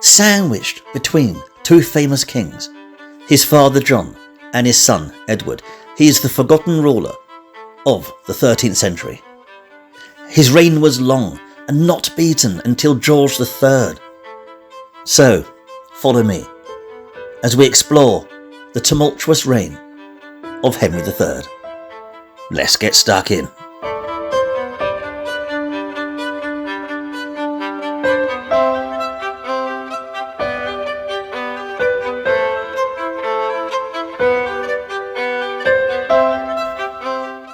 sandwiched between two famous kings, his father John and his son Edward. He is the forgotten ruler of the 13th century. His reign was long and not beaten until George III. So, follow me as we explore the tumultuous reign of Henry III. Let's get stuck in.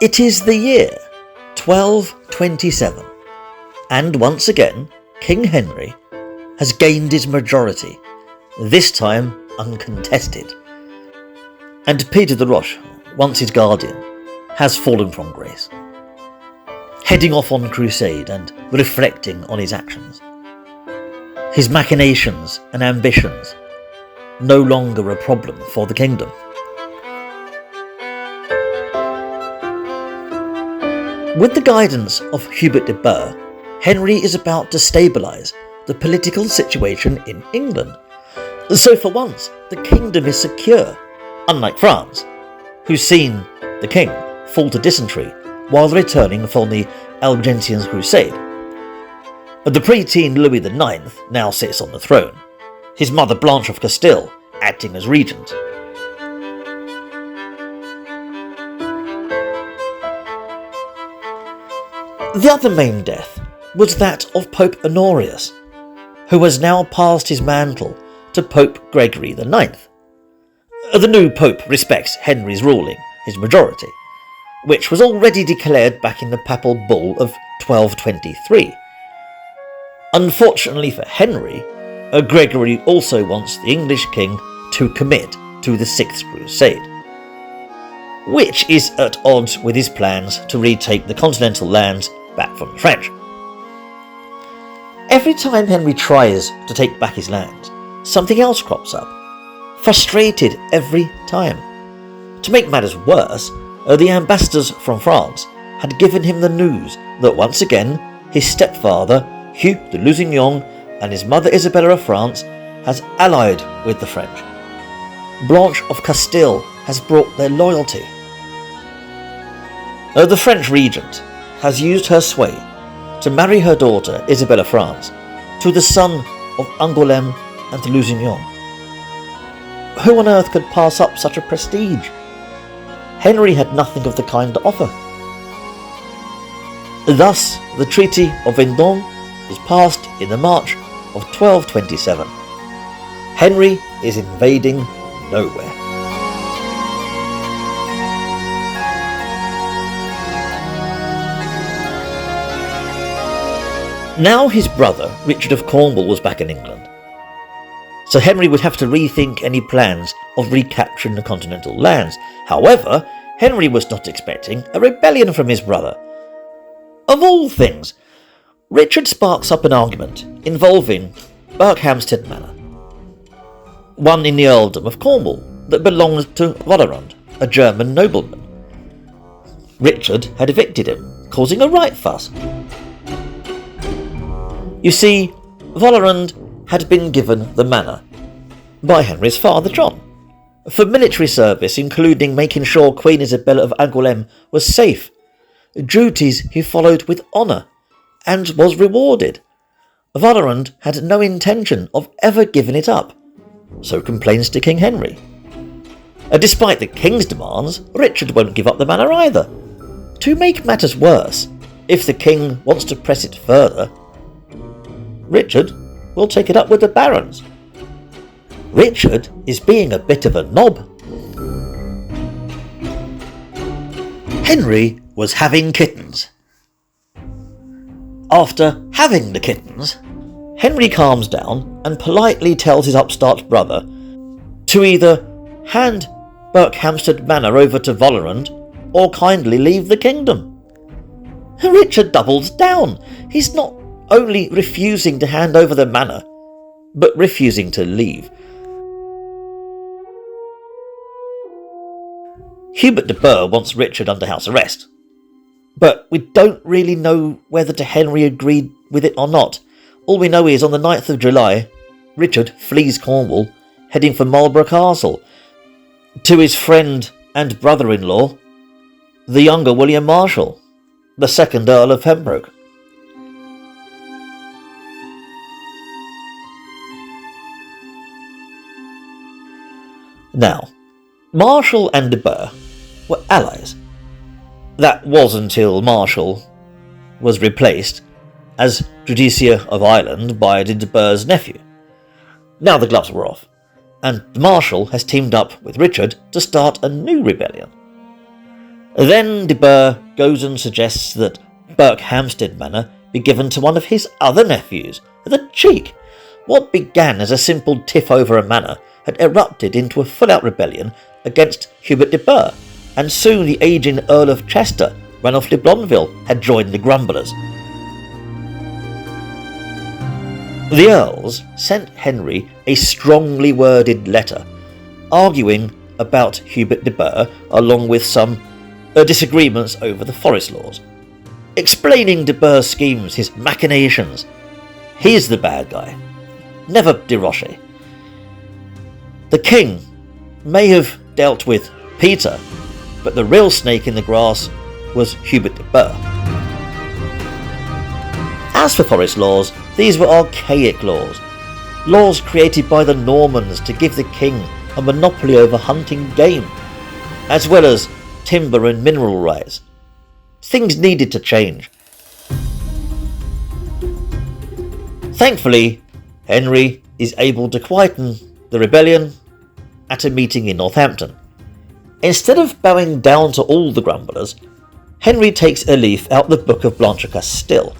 It is the year 1227, and once again King Henry has gained his majority, this time uncontested. And Peter de Roche, once his guardian, has fallen from grace, heading off on crusade and reflecting on his actions. His machinations and ambitions no longer a problem for the kingdom. With the guidance of Hubert de Burgh, Henry is about to stabilise the political situation in England. So for once, the kingdom is secure, unlike France, who's seen the king fall to dysentery while returning from the Albigensian Crusade. The pre-teen Louis IX now sits on the throne, his mother Blanche of Castile acting as regent. The other main death was that of Pope Honorius, who has now passed his mantle to Pope Gregory IX. The new pope respects Henry's ruling, his majority, which was already declared back in the Papal Bull of 1223. Unfortunately for Henry, Gregory also wants the English king to commit to the Sixth Crusade, which is at odds with his plans to retake the continental lands back from the French. Every time Henry tries to take back his lands, something else crops up, frustrated every time. To make matters worse, the ambassadors from France had given him the news that once again his stepfather, Hugh de Lusignan, and his mother Isabella of France has allied with the French. Blanche of Castile has brought their loyalty. The French regent has used her sway to marry her daughter Isabella of France to the son of Angoulême and Lusignan. Who on earth could pass up such a prestige? Henry had nothing of the kind to offer. Thus, the Treaty of Vendôme is passed in the March of 1227. Henry is invading nowhere. Now his brother, Richard of Cornwall, was back in England, so Henry would have to rethink any plans of recapturing the continental lands. However, Henry was not expecting a rebellion from his brother. Of all things, Richard sparks up an argument involving Berkhamsted Manor, one in the earldom of Cornwall that belonged to Vollerund, a German nobleman. Richard had evicted him, causing a right fuss. You see, Vollerund had been given the manor by Henry's father John for military service, including making sure Queen Isabella of Angoulême was safe, duties he followed with honour and was rewarded. Vollerund had no intention of ever giving it up, so complains to King Henry. Despite the king's demands, Richard won't give up the manor either. To make matters worse, if the king wants to press it further, Richard will take it up with the barons. Richard is being a bit of a knob. Henry was having kittens. After having the kittens, Henry calms down and politely tells his upstart brother to either hand Berkhamsted Manor over to Vollerund or kindly leave the kingdom. Richard doubles down. He's not only refusing to hand over the manor, but refusing to leave. Hubert de Burgh wants Richard under house arrest, but we don't really know whether Henry agreed with it or not. All we know is on the 9th of July, Richard flees Cornwall, heading for Marlborough Castle, to his friend and brother-in-law, the younger William Marshal, the second Earl of Pembroke. Now, Marshal and de Burgh were allies. That was until Marshal was replaced as Justiciar of Ireland by de Burgh's nephew. Now the gloves were off, and the Marshal has teamed up with Richard to start a new rebellion. Then de Burgh goes and suggests that Berkhamsted Manor be given to one of his other nephews. The cheek! What began as a simple tiff over a manor had erupted into a full-out rebellion against Hubert de Burgh, and soon the aging Earl of Chester, Ranulph de Blondeville, had joined the grumblers. The Earls sent Henry a strongly worded letter, arguing about Hubert de Burgh, along with some disagreements over the forest laws, explaining de Burgh's schemes, his machinations. He's the bad guy, never de Roche. The king may have dealt with Peter, but the real snake in the grass was Hubert de Burgh. As for forest laws, these were archaic laws created by the Normans to give the king a monopoly over hunting game, as well as timber and mineral rights. Things needed to change. Thankfully, Henry is able to quieten the rebellion at a meeting in Northampton. Instead of bowing down to all the grumblers, Henry takes a leaf out the Book of Blanchecastil.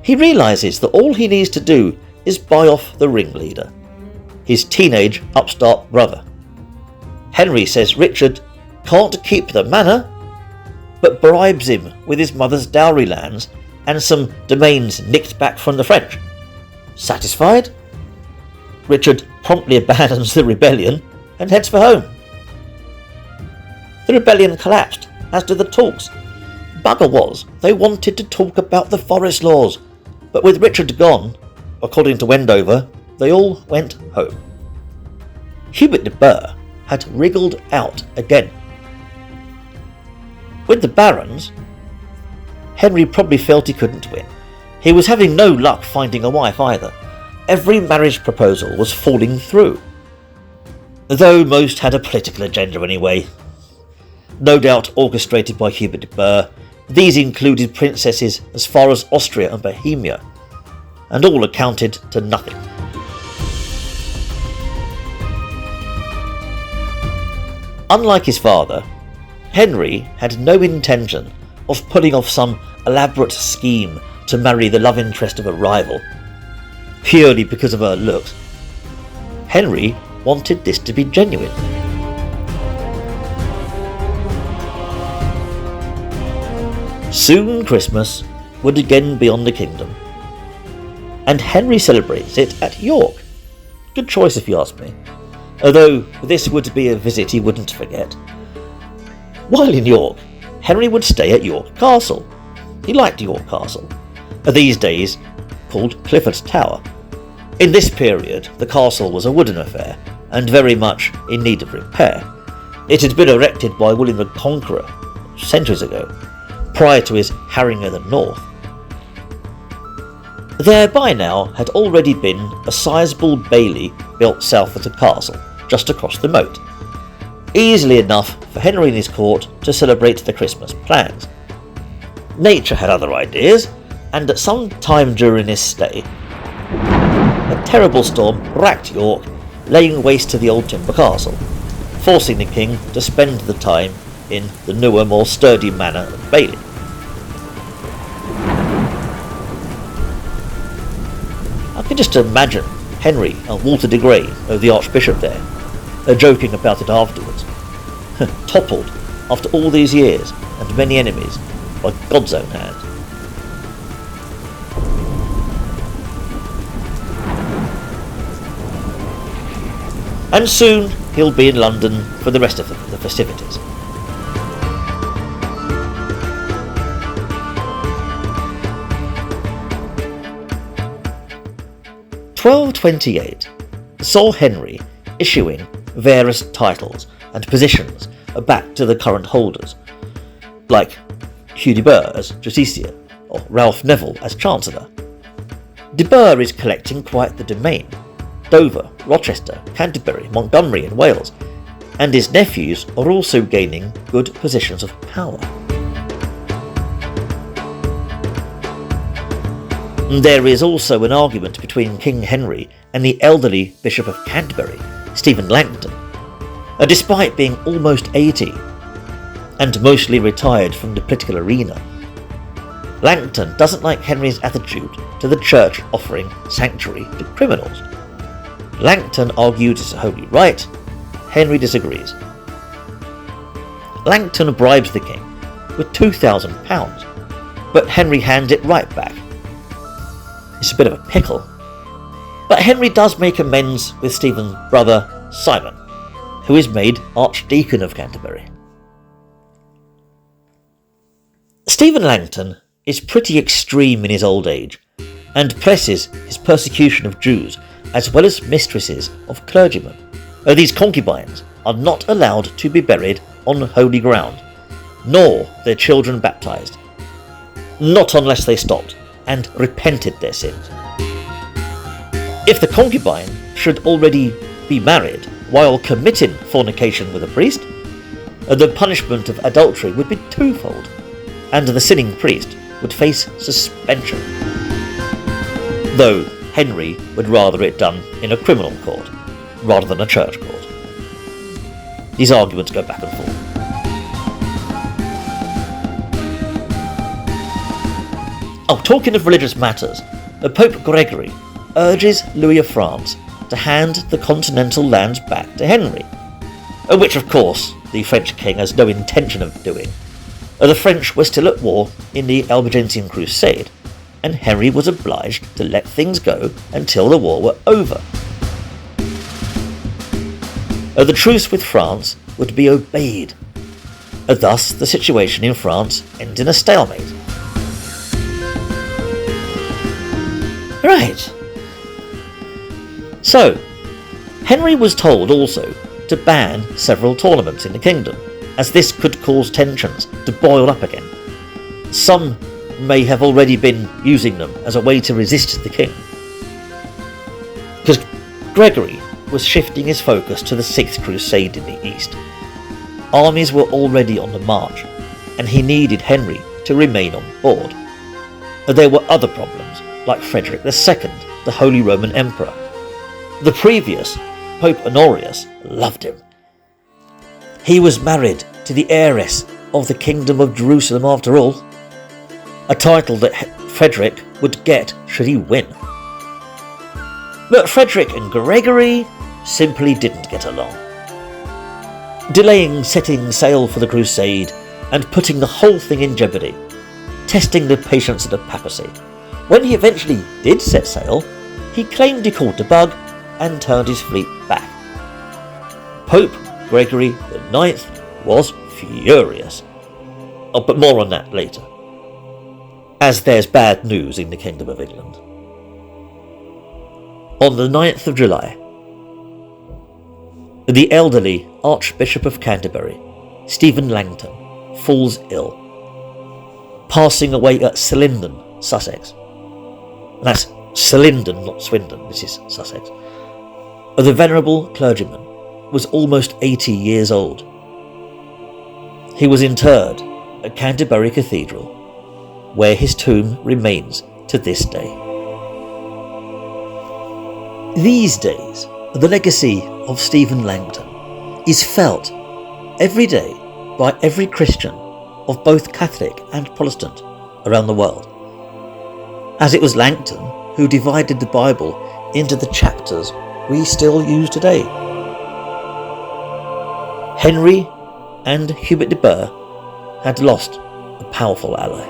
He realises that all he needs to do is buy off the ringleader, his teenage upstart brother. Henry says Richard can't keep the manor, but bribes him with his mother's dowry lands and some domains nicked back from the French. Satisfied? Richard promptly abandons the rebellion and heads for home. The rebellion collapsed, as did the talks. Bugger was, they wanted to talk about the forest laws, but with Richard gone, according to Wendover, they all went home. Hubert de Burgh had wriggled out again. With the barons, Henry probably felt he couldn't win. He was having no luck finding a wife either. Every marriage proposal was falling through, though most had a political agenda anyway. No doubt orchestrated by Hubert de Burgh. These included princesses as far as Austria and Bohemia, and all accounted to nothing. Unlike his father, Henry had no intention of pulling off some elaborate scheme to marry the love interest of a rival, purely because of her looks. Henry wanted this to be genuine. Soon Christmas would again be on the kingdom, and Henry celebrates it at York. Good choice if you ask me, although this would be a visit he wouldn't forget. While in York, Henry would stay at York Castle. He liked York Castle, these days called Clifford's Tower. In this period, the castle was a wooden affair, and very much in need of repair. It had been erected by William the Conqueror centuries ago, prior to his harrying of the north. There by now had already been a sizable bailey built south of the castle, just across the moat, easily enough for Henry and his court to celebrate the Christmas plans. Nature had other ideas, and at some time during his stay, a terrible storm racked York, laying waste to the old timber castle, forcing the king to spend the time in the newer, more sturdy manor of Bailey. I can just imagine Henry and Walter de Grey, the Archbishop there, joking about it afterwards. Toppled after all these years and many enemies by God's own hand. And soon he'll be in London for the rest of the festivities. 1228 saw Henry issuing various titles and positions back to the current holders, like Hugh de Burgh as Justiciar or Ralph Neville as Chancellor. De Burgh is collecting quite the domain: Dover, Rochester, Canterbury, Montgomery and Wales, and his nephews are also gaining good positions of power. There is also an argument between King Henry and the elderly Bishop of Canterbury, Stephen Langton. Despite being almost 80 and mostly retired from the political arena, Langton doesn't like Henry's attitude to the church offering sanctuary to criminals. Langton argued it's a holy right. Henry disagrees. Langton bribes the king with £2,000, but Henry hands it right back. It's a bit of a pickle. But Henry does make amends with Stephen's brother Simon, who is made Archdeacon of Canterbury. Stephen Langton is pretty extreme in his old age, and presses his persecution of Jews as well as mistresses of clergymen. These concubines are not allowed to be buried on holy ground, nor their children baptized, not unless they stopped and repented their sins. If the concubine should already be married while committing fornication with a priest, the punishment of adultery would be twofold, and the sinning priest would face suspension. Though Henry would rather it done in a criminal court rather than a church court. These arguments go back and forth. Talking of religious matters, Pope Gregory urges Louis of France to hand the continental lands back to Henry, which of course the French king has no intention of doing. The French were still at war in the Albigensian Crusade, and Henry was obliged to let things go until the war were over. The truce with France would be obeyed. Thus, the situation in France ends in a stalemate. Right. So, Henry was told also to ban several tournaments in the kingdom, as this could cause tensions to boil up again. Some may have already been using them as a way to resist the king. Because Gregory was shifting his focus to the 6th Crusade in the east. Armies were already on the march, and he needed Henry to remain on board. There were other problems, like Frederick II, the Holy Roman Emperor. The previous, Pope Honorius, loved him. He was married to the heiress of the Kingdom of Jerusalem after all, a title that Frederick would get should he win. But Frederick and Gregory simply didn't get along, delaying setting sail for the crusade and putting the whole thing in jeopardy, testing the patience of the papacy. When he eventually did set sail, he claimed he caught a bug and turned his fleet back. Pope Gregory IX was furious. But more on that later, as there's bad news in the Kingdom of England. On the 9th of July, the elderly Archbishop of Canterbury, Stephen Langton, falls ill, passing away at Slindon, Sussex. That's Slindon, not Swindon, this is Sussex. The venerable clergyman was almost 80 years old. He was interred at Canterbury Cathedral, where his tomb remains to this day. These days, the legacy of Stephen Langton is felt every day by every Christian of both Catholic and Protestant around the world, as it was Langton who divided the Bible into the chapters we still use today. Henry and Hubert de Burgh had lost a powerful ally.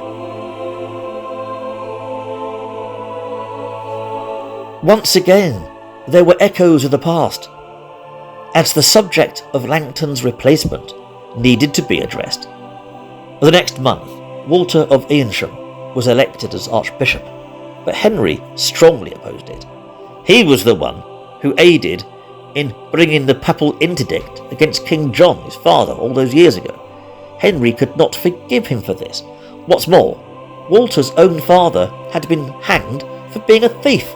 Once again, there were echoes of the past, as the subject of Langton's replacement needed to be addressed. The next month, Walter of Eynsham was elected as Archbishop, but Henry strongly opposed it, He was the one who aided in bringing the papal interdict against King John, his father, all those years ago. Henry could not forgive him for this. What's more, Walter's own father had been hanged for being a thief.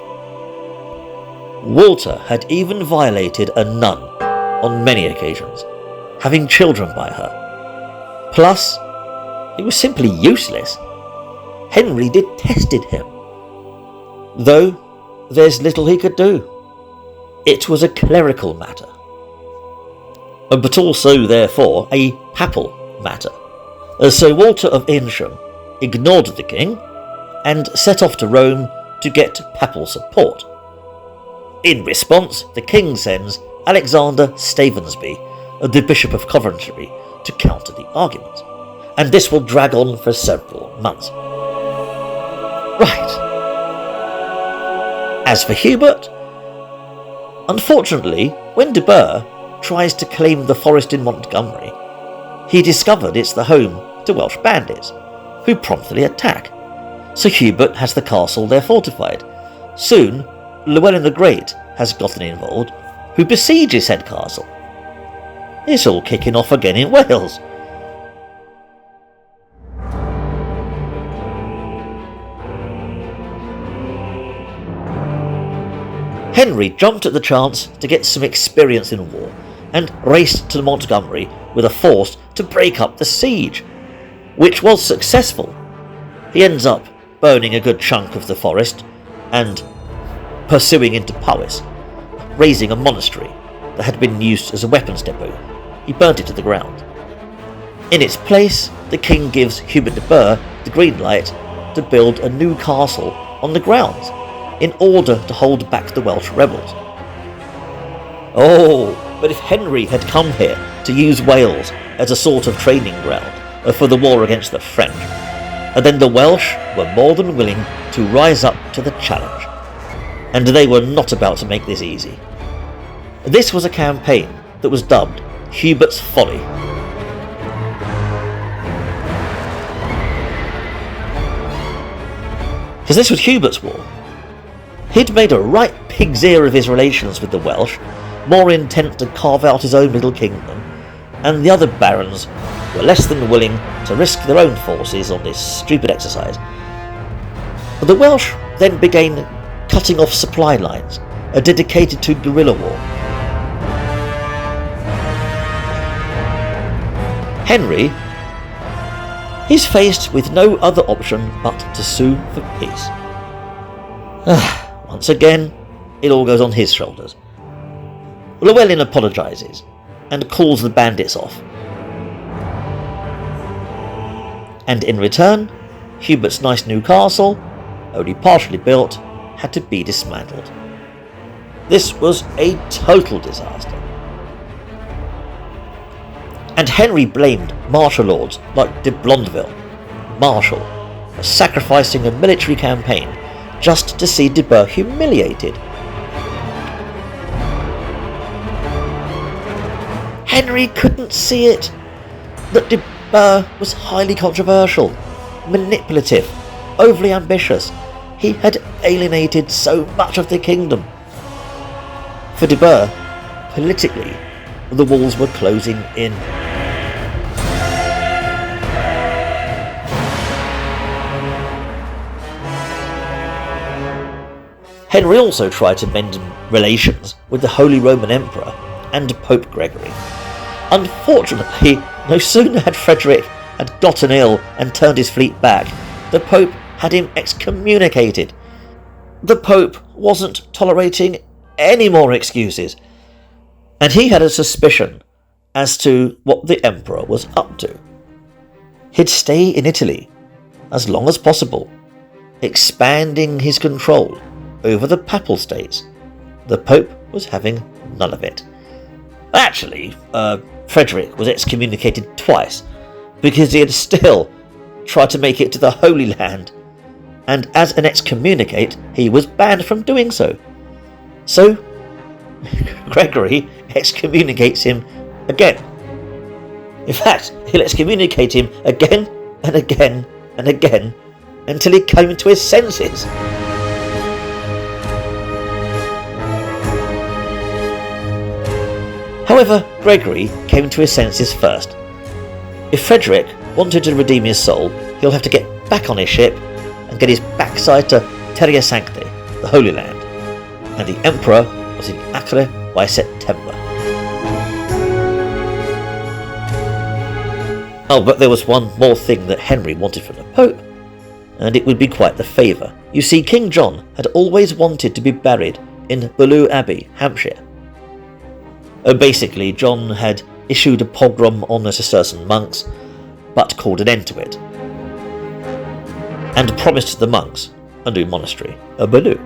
Walter had even violated a nun on many occasions, having children by her. Plus, he was simply useless. Henry detested him, though there's little he could do. It was a clerical matter, but also, therefore, a papal matter. So Walter of Evesham ignored the king and set off to Rome to get papal support. In response, the king sends Alexander Stavensby, the Bishop of Coventry, to counter the argument, and this will drag on for several months. Right. As for Hubert, unfortunately, when de Burgh tries to claim the forest in Montgomery, he discovered it's the home to Welsh bandits, who promptly attack. So Hubert has the castle there fortified. Soon, Llewellyn the Great has gotten involved, who besieges said castle. It's all kicking off again in Wales. Henry jumped at the chance to get some experience in war and raced to Montgomery with a force to break up the siege, which was successful. He ends up burning a good chunk of the forest and pursuing into Powys, razing a monastery that had been used as a weapons depot. He burnt it to the ground. In its place, the king gives Hubert de Burgh the green light to build a new castle on the grounds in order to hold back the Welsh rebels. Oh, but if Henry had come here to use Wales as a sort of training ground for the war against the French, then the Welsh were more than willing to rise up to the challenge, and they were not about to make this easy. This was a campaign that was dubbed Hubert's Folly. Because this was Hubert's war. He'd made a right pig's ear of his relations with the Welsh, more intent to carve out his own little kingdom, and the other barons were less than willing to risk their own forces on this stupid exercise. The Welsh then began cutting off supply lines, dedicated to guerrilla war. Henry is faced with no other option but to sue for peace. Once again, it all goes on his shoulders. Llewellyn apologises and calls the bandits off. And in return, Hubert's nice new castle, only partially built, had to be dismantled. This was a total disaster. And Henry blamed martial lords like de Blondeville, Marshall, for sacrificing a military campaign just to see de Burgh humiliated. Henry couldn't see it, that de Burgh was highly controversial, manipulative, overly ambitious. He had alienated so much of the kingdom. For de Burgh, politically, the walls were closing in. Henry also tried to mend relations with the Holy Roman Emperor and Pope Gregory. Unfortunately, no sooner had Frederick had gotten ill and turned his fleet back, the Pope had him excommunicated. The Pope wasn't tolerating any more excuses, and he had a suspicion as to what the Emperor was up to. He'd stay in Italy as long as possible, expanding his control over the Papal States. The Pope was having none of it. Actually, Frederick was excommunicated twice because he had still tried to make it to the Holy Land, and as an excommunicate, he was banned from doing so. So, Gregory excommunicates him again. In fact, he'll excommunicate him again and again and again until he came to his senses. However, Gregory came to his senses first. If Frederick wanted to redeem his soul, he'll have to get back on his ship and get his backside to Terra Sancti, the Holy Land, and the Emperor was in Acre by September. Oh, but there was one more thing that Henry wanted from the Pope, and it would be quite the favour. You see, King John had always wanted to be buried in Beaulieu Abbey, Hampshire. Basically, John had issued a pogrom on the Cistercian monks, but called an end to it, and promised the monks a new monastery, a Beaulieu.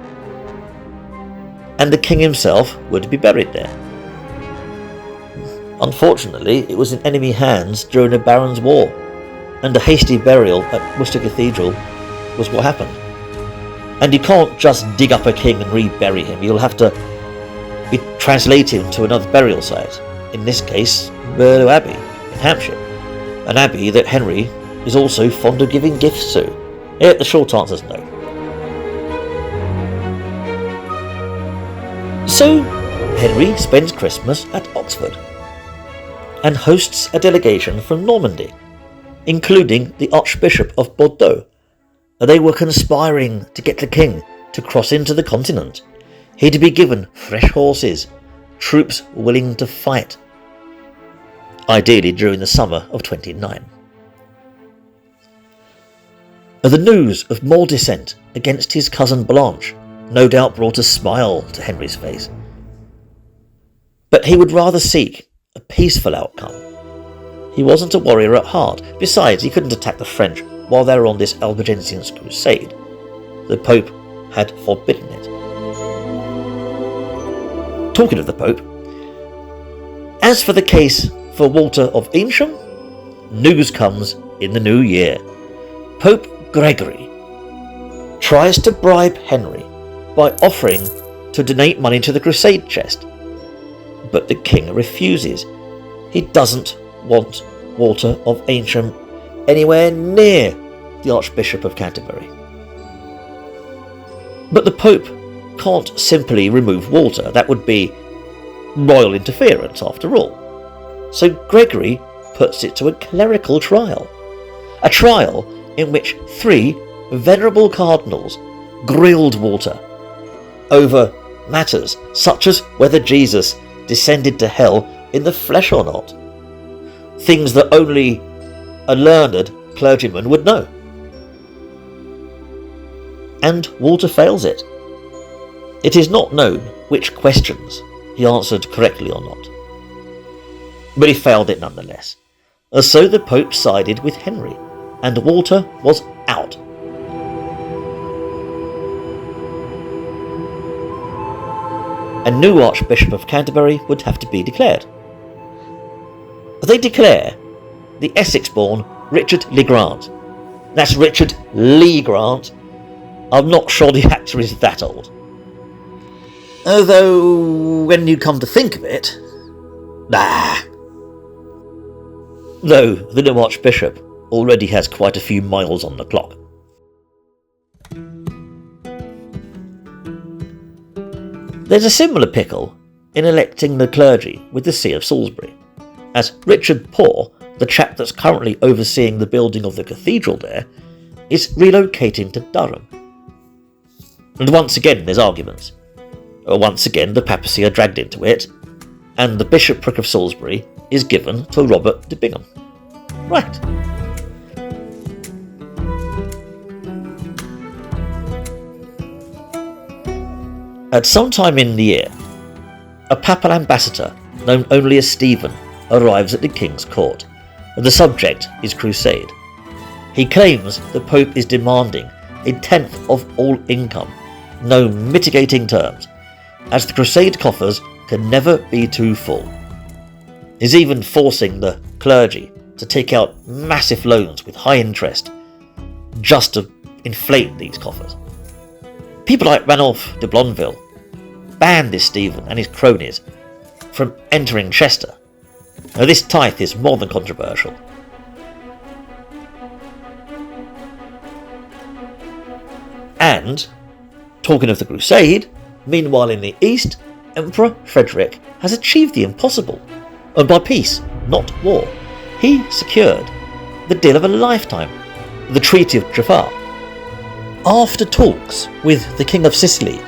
And the king himself would be buried there. Unfortunately, it was in enemy hands during the Barons' War, and a hasty burial at Worcester Cathedral was what happened. And you can't just dig up a king and rebury him, you'll have to translate him to another burial site, in this case, Beaulieu Abbey in Hampshire, an abbey that Henry is also fond of giving gifts to. Yet the short answer is no. So, Henry spends Christmas at Oxford and hosts a delegation from Normandy, including the Archbishop of Bordeaux. They were conspiring to get the king to cross into the continent. He'd be given fresh horses, troops willing to fight, ideally during the summer of 29. The news of more dissent against his cousin Blanche no doubt brought a smile to Henry's face. But he would rather seek a peaceful outcome. He wasn't a warrior at heart. Besides, he couldn't attack the French while they were on this Albigensian crusade. The Pope had forbidden it. Talking of the Pope, as for the case for Walter of Evesham, news comes in the new year. Pope Gregory tries to bribe Henry by offering to donate money to the crusade chest, but the king refuses. He doesn't want Walter of Evesham anywhere near the Archbishop of Canterbury. But the Pope can't simply remove Walter. That would be royal interference after all. So Gregory puts it to a clerical trial. A trial in which 3 venerable cardinals grilled Walter over matters such as whether Jesus descended to hell in the flesh or not. Things that only a learned clergyman would know. And Walter fails it. It is not known which questions he answered correctly or not, but he failed it nonetheless. So the Pope sided with Henry, and Walter was out. A new Archbishop of Canterbury would have to be declared. They declare the Essex-born Richard Lee Grant. That's Richard Lee Grant. I'm not sure the actor is that old. Although, when you come to think of it, though the new Archbishop already has quite a few miles on the clock. There's a similar pickle in electing the clergy with the See of Salisbury, as Richard Poor, the chap that's currently overseeing the building of the cathedral there, is relocating to Durham. And once again there's arguments. Once again the papacy are dragged into it, and the bishopric of Salisbury is given to Robert de Bingham. Right. At some time in the year, a papal ambassador, known only as Stephen, arrives at the king's court, and the subject is crusade. He claims the Pope is demanding 1/10 of all income, no mitigating terms, as the crusade coffers can never be too full. He's even forcing the clergy to take out massive loans with high interest, just to inflate these coffers. People like Ranulph de Blondeville banned this Stephen and his cronies from entering Chester. Now, this tithe is more than controversial. And, talking of the crusade, meanwhile in the east, Emperor Frederick has achieved the impossible, and by peace, not war, he secured the deal of a lifetime, the Treaty of Jaffa. After talks with the King of Sicily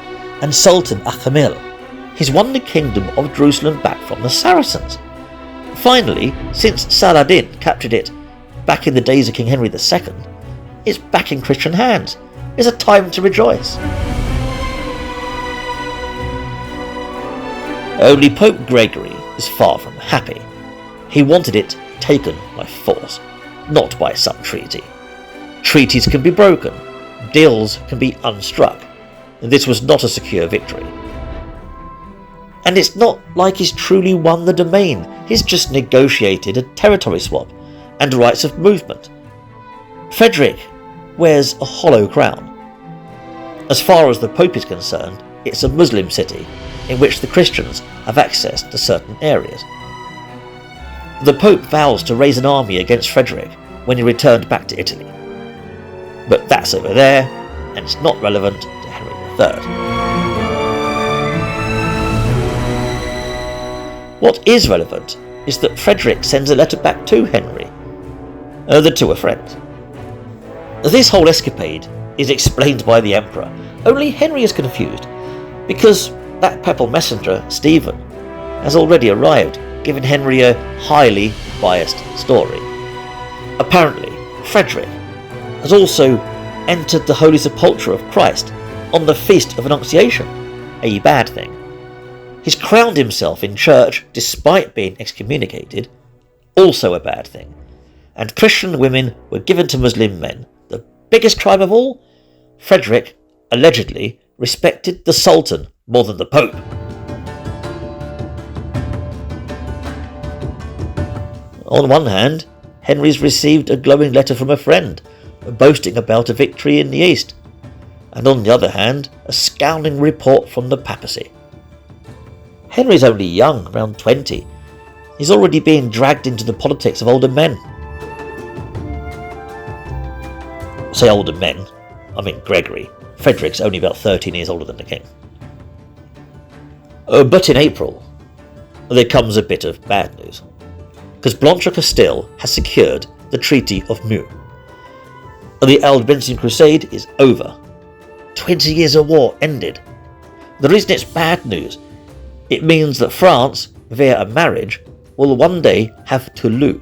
and Sultan Achamil, he's won the kingdom of Jerusalem back from the Saracens. Finally, since Saladin captured it back in the days of King Henry II, it's back in Christian hands. It's a time to rejoice. Only Pope Gregory is far from happy. He wanted it taken by force, not by some treaty. Treaties can be broken, deals can be unstruck, and this was not a secure victory. And it's not like he's truly won the domain, he's just negotiated a territory swap and rights of movement. Frederick wears a hollow crown. As far as the Pope is concerned, it's a Muslim city in which the Christians have access to certain areas. The Pope vows to raise an army against Frederick when he returned back to Italy. But that's over there, and it's not relevant to Henry III. What is relevant is that Frederick sends a letter back to Henry. The two are friends. This whole escapade is explained by the Emperor, only Henry is confused, because that papal messenger, Stephen, has already arrived, giving Henry a highly biased story. Apparently, Frederick has also entered the Holy Sepulchre of Christ on the Feast of Annunciation, a bad thing. He's crowned himself in church despite being excommunicated, also a bad thing. And Christian women were given to Muslim men. The biggest crime of all? Frederick, allegedly, respected the Sultan more than the Pope. On one hand, Henry's received a glowing letter from a friend, boasting about a victory in the East, and on the other hand, a scowling report from the papacy. Henry's only young, around 20. He's already being dragged into the politics of older men. I say older men, I mean Gregory. Frederick's only about 13 years older than the king. But in April, there comes a bit of bad news, because Blanche of Castile has secured the Treaty of Meaux. The Albigensian Crusade is over. 20 years of war ended. The reason it's bad news, it means that France, via a marriage, will one day have Toulouse.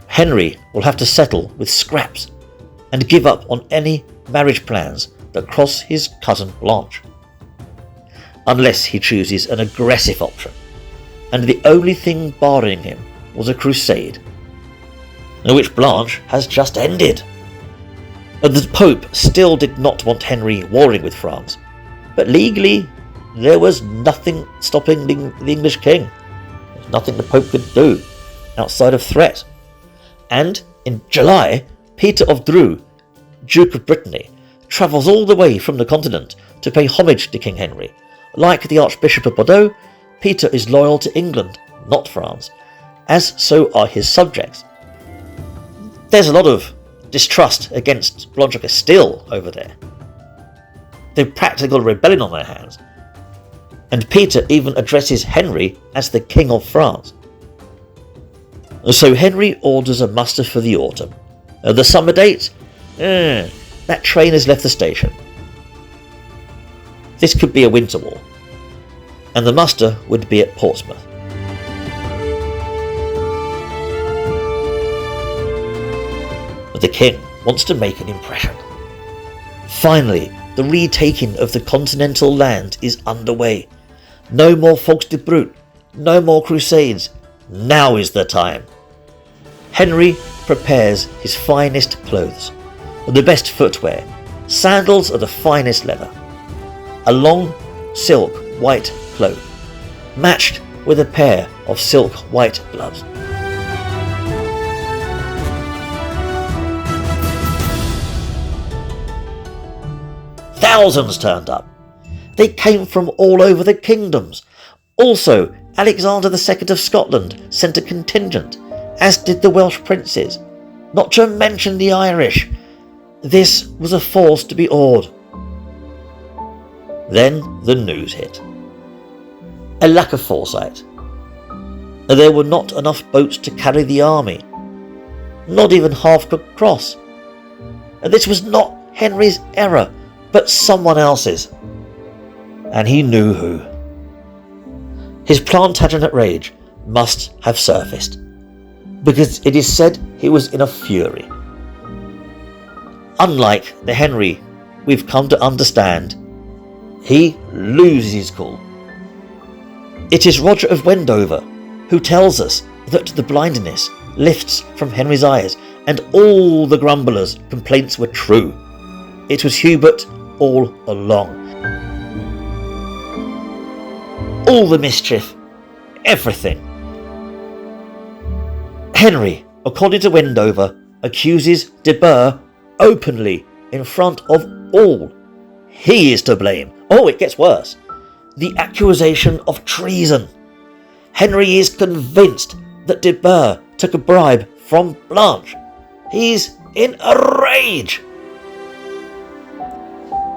Henry will have to settle with scraps and give up on any marriage plans that cross his cousin Blanche, unless he chooses an aggressive option, and the only thing barring him was a crusade, which Blanche has just ended. The Pope still did not want Henry warring with France, but legally there was nothing stopping the English king. There's nothing the Pope could do outside of threat. And in July, Peter of Dreux, Duke of Brittany, travels all the way from the continent to pay homage to King Henry. Like the Archbishop of Bordeaux, Peter is loyal to England, not France, as so are his subjects. There's a lot of distrust against Blanche of Castile over there. They've practically got a rebellion on their hands. And Peter even addresses Henry as the King of France. So Henry orders a muster for the autumn. The summer date? That train has left the station. This could be a winter war, and the muster would be at Portsmouth. But the king wants to make an impression. Finally, the retaking of the continental land is underway. No more Folks de Brute, no more crusades. Now is the time. Henry prepares his finest clothes, the best footwear, sandals of the finest leather, a long silk white cloak, matched with a pair of silk white gloves. Thousands turned up. They came from all over the kingdoms. Also, Alexander II of Scotland sent a contingent, as did the Welsh princes, not to mention the Irish. This was a force to be awed. Then the news hit. A lack of foresight. There were not enough boats to carry the army. Not even half could cross. This was not Henry's error, but someone else's. And he knew who. His Plantagenet rage must have surfaced, because it is said he was in a fury. Unlike the Henry we've come to understand, he loses his cool. It is Roger of Wendover who tells us that the blindness lifts from Henry's eyes, and all the grumblers' complaints were true. It was Hubert all along. All the mischief, everything. Henry, according to Wendover, accuses de Burgh openly in front of all. He is to blame. Oh, it gets worse. The accusation of treason. Henry is convinced that de Burgh took a bribe from Blanche. He's in a rage.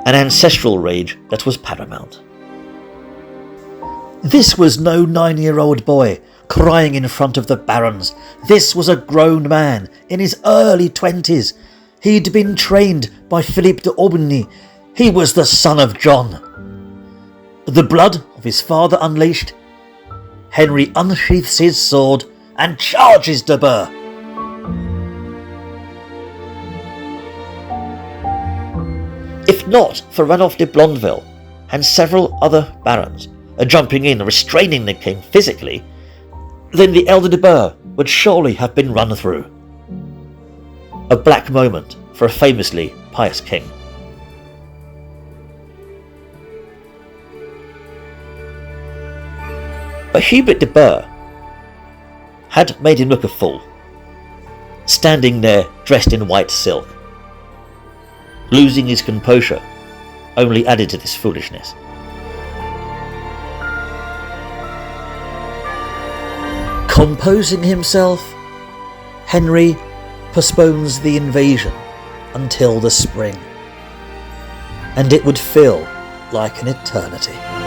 An ancestral rage that was paramount. This was no 9-year-old boy crying in front of the barons. This was a grown man in his early 20s. He'd been trained by Philippe d'Aubigny. He was the son of John. The blood of his father unleashed, Henry unsheaths his sword and charges de Burgh. If not for Ranulph de Blondeville and several other barons jumping in and restraining the king physically, then the elder de Burgh would surely have been run through. A black moment for a famously pious king. But Hubert de Burgh had made him look a fool, standing there dressed in white silk. Losing his composure only added to this foolishness. Composing himself, Henry postpones the invasion until the spring, and it would feel like an eternity.